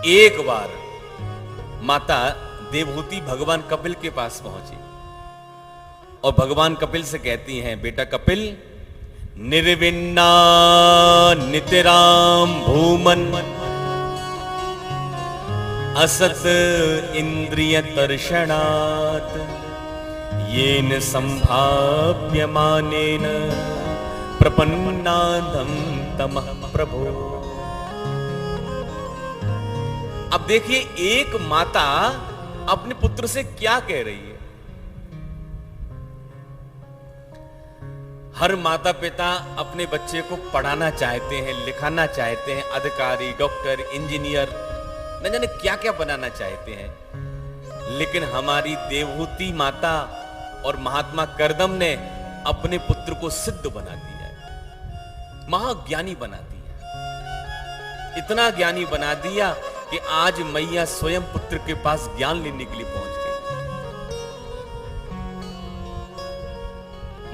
एक बार माता देवहूति भगवान कपिल के पास पहुंची और भगवान कपिल से कहती हैं, बेटा कपिल, निर्विन्ना नितराम भूमन असत इंद्रिय तर्षणात् येन संभाव्यमानेन प्रपन्नादं तमः प्रभो। अब देखिए एक माता अपने पुत्र से क्या कह रही है। हर माता पिता अपने बच्चे को पढ़ाना चाहते हैं, लिखाना चाहते हैं, अधिकारी, डॉक्टर, इंजीनियर, न जाने क्या क्या बनाना चाहते हैं। लेकिन हमारी देवहूति माता और महात्मा करदम ने अपने पुत्र को सिद्ध बना दिया, महाज्ञानी बना दिया, इतना ज्ञानी बना दिया कि आज मैया स्वयं पुत्र के पास ज्ञान लेने के लिए पहुंच गई।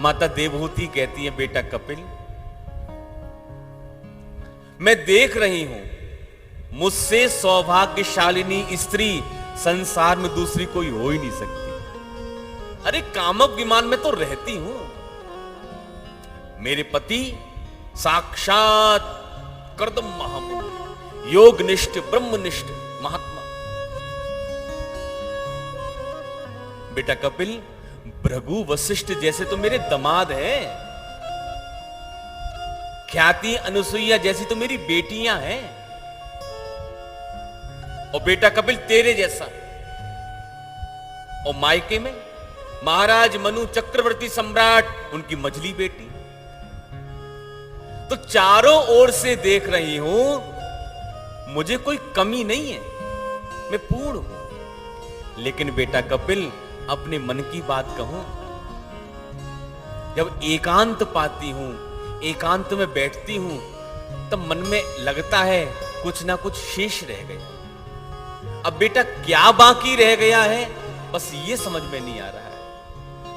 माता देवहूति कहती है, बेटा कपिल, मैं देख रही हूं मुझसे सौभाग्यशालिनी स्त्री संसार में दूसरी कोई हो ही नहीं सकती। अरे कामक विमान में तो रहती हूं, मेरे पति साक्षात करदम महामुनि, योगनिष्ठ ब्रह्मनिष्ठ महात्मा। बेटा कपिल, भृगु वशिष्ठ जैसे तो मेरे दामाद हैं, ख्याति अनुसुईया जैसी तो मेरी बेटियां हैं, और बेटा कपिल तेरे जैसा, और मायके में महाराज मनु चक्रवर्ती सम्राट, उनकी मझली बेटी। तो चारों ओर से देख रही हूं, मुझे कोई कमी नहीं है, मैं पूर्ण हूं। लेकिन बेटा कपिल, अपने मन की बात कहूं, जब एकांत पाती हूं, एकांत में बैठती हूं, तब मन में लगता है कुछ ना कुछ शेष रह गया। अब बेटा क्या बाकी रह गया है, बस ये समझ में नहीं आ रहा है।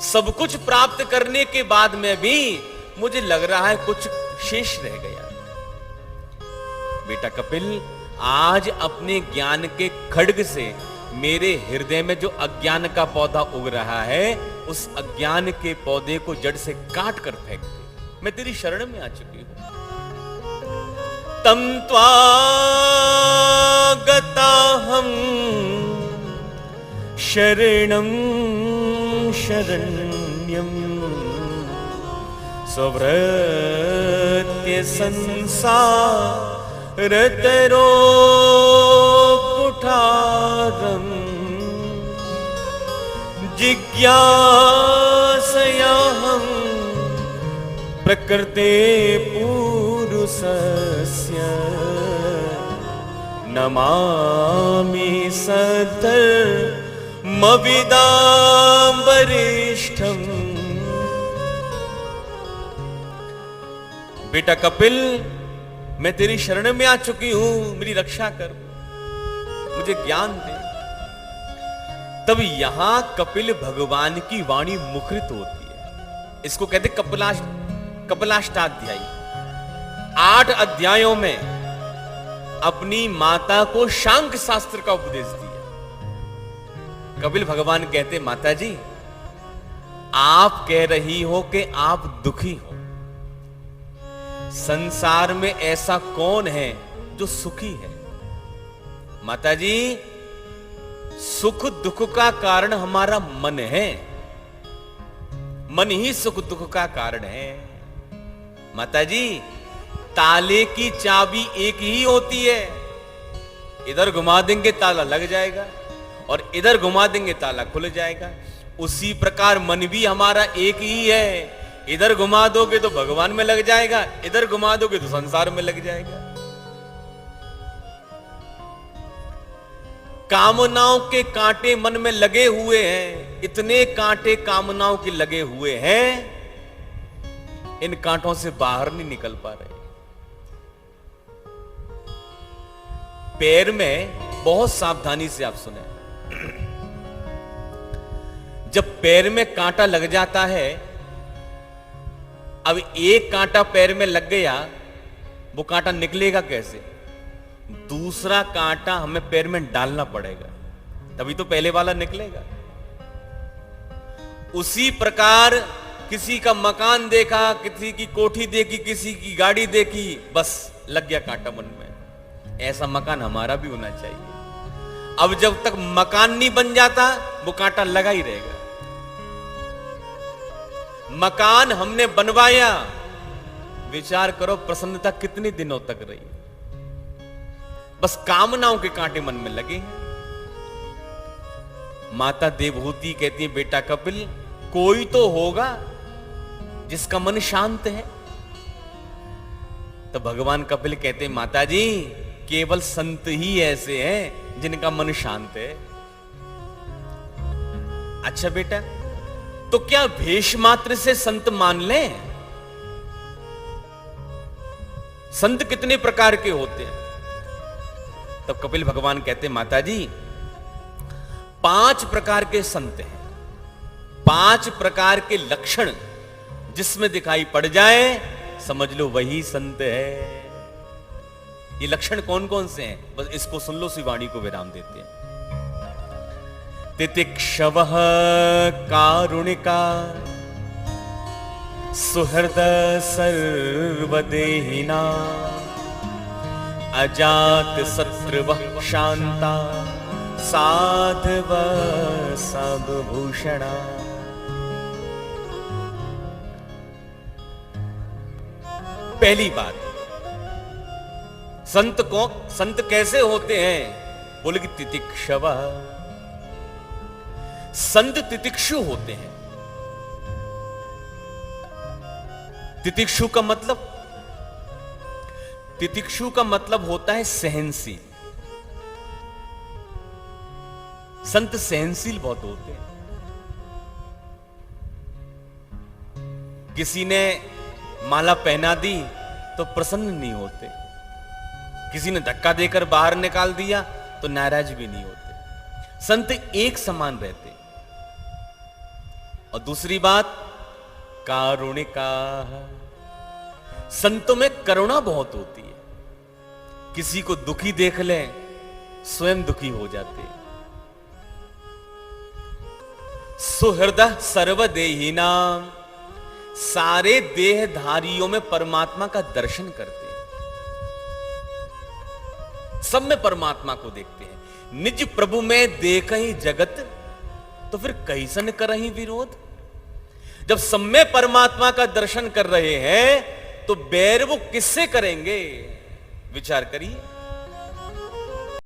सब कुछ प्राप्त करने के बाद में भी मुझे लग रहा है कुछ शेष रह गया। बेटा कपिल, आज अपने ज्ञान के खड्ग से मेरे हृदय में जो अज्ञान का पौधा उग रहा है, उस अज्ञान के पौधे को जड़ से काट कर फेंक दे। मैं तेरी शरण में आ चुकी हूं। तम त्वागताहं शरणं शरण्यं स्वभृत्य संसारतरो कुठारं जिज्ञासयाहं प्रकृते पुरुषस्य नमामि सधर्मविदां वरिष्ठम्। बेटा कपिल, मैं तेरी शरण में आ चुकी हूं, मेरी रक्षा कर, मुझे ज्ञान दे। तब यहां कपिल भगवान की वाणी मुखरित होती है। इसको कहते कपिलाष्टाध्यायी। 8 अध्यायों में अपनी माता को शांग शास्त्र का उपदेश दिया। कपिल भगवान कहते, माता जी, आप कह रही हो कि आप दुखी हो। संसार में ऐसा कौन है जो सुखी है? माता जी, सुख दुख का कारण हमारा मन है, मन ही सुख दुख का कारण है। माता जी, ताले की चाबी एक ही होती है, इधर घुमा देंगे ताला लग जाएगा और इधर घुमा देंगे ताला खुल जाएगा। उसी प्रकार मन भी हमारा एक ही है, इधर घुमा दोगे तो भगवान में लग जाएगा, इधर घुमा दोगे तो संसार में लग जाएगा। कामनाओं के कांटे मन में लगे हुए हैं, इतने कांटे कामनाओं के लगे हुए हैं, इन कांटों से बाहर नहीं निकल पा रहे। पैर में बहुत सावधानी से आप सुने, जब पैर में कांटा लग जाता है, अब एक कांटा पैर में लग गया, वो कांटा निकलेगा कैसे? दूसरा कांटा हमें पैर में डालना पड़ेगा, तभी तो पहले वाला निकलेगा। उसी प्रकार किसी का मकान देखा, किसी की कोठी देखी, किसी की गाड़ी देखी, बस लग गया कांटा मन में। ऐसा मकान हमारा भी होना चाहिए। अब जब तक मकान नहीं बन जाता वो कांटा लगा ही रहेगा। मकान हमने बनवाया, विचार करो प्रसन्नता कितने दिनों तक रही। बस कामनाओं के कांटे मन में लगे हैं। माता देवहूति कहती है, बेटा कपिल, कोई तो होगा जिसका मन शांत है। तो भगवान कपिल कहते हैं, माता जी, केवल संत ही ऐसे हैं जिनका मन शांत है। अच्छा बेटा, तो क्या भेष मात्र से संत मान लें? संत कितने प्रकार के होते हैं? तब कपिल भगवान कहते हैं, माता जी, 5 प्रकार के संत हैं। 5 प्रकार के लक्षण जिसमें दिखाई पड़ जाए, समझ लो वही संत है। ये लक्षण कौन कौन से हैं? बस इसको सुन लो, सी वाणी को विराम देते हैं। तितिक्षवः कारुणिका, सुहृद सर्वदेहिना, अजात शत्रुवः शांता, साधवः साधुभूषणा। पहली बात, संत कैसे होते हैं? बोले कि तितिक्षवः, संत तितिक्षु होते हैं। तितिक्षु का मतलब, तितिक्षु का मतलब होता है सहनशील। संत सहनशील बहुत होते हैं। किसी ने माला पहना दी तो प्रसन्न नहीं होते, किसी ने धक्का देकर बाहर निकाल दिया तो नाराज भी नहीं होते। संत एक समान रहते। और दूसरी बात, कारुणिका, संतों में करुणा बहुत होती है। किसी को दुखी देख ले, स्वयं दुखी हो जाते। सुहृदः सर्वदेहिना, सारे देहधारियों में परमात्मा का दर्शन करते हैं। सब में परमात्मा को देखते हैं। निज प्रभु में देख ही जगत, तो फिर कैसन करहि विरोध। जब सब में परमात्मा का दर्शन कर रहे हैं तो बैर वो किससे करेंगे? विचार करिए।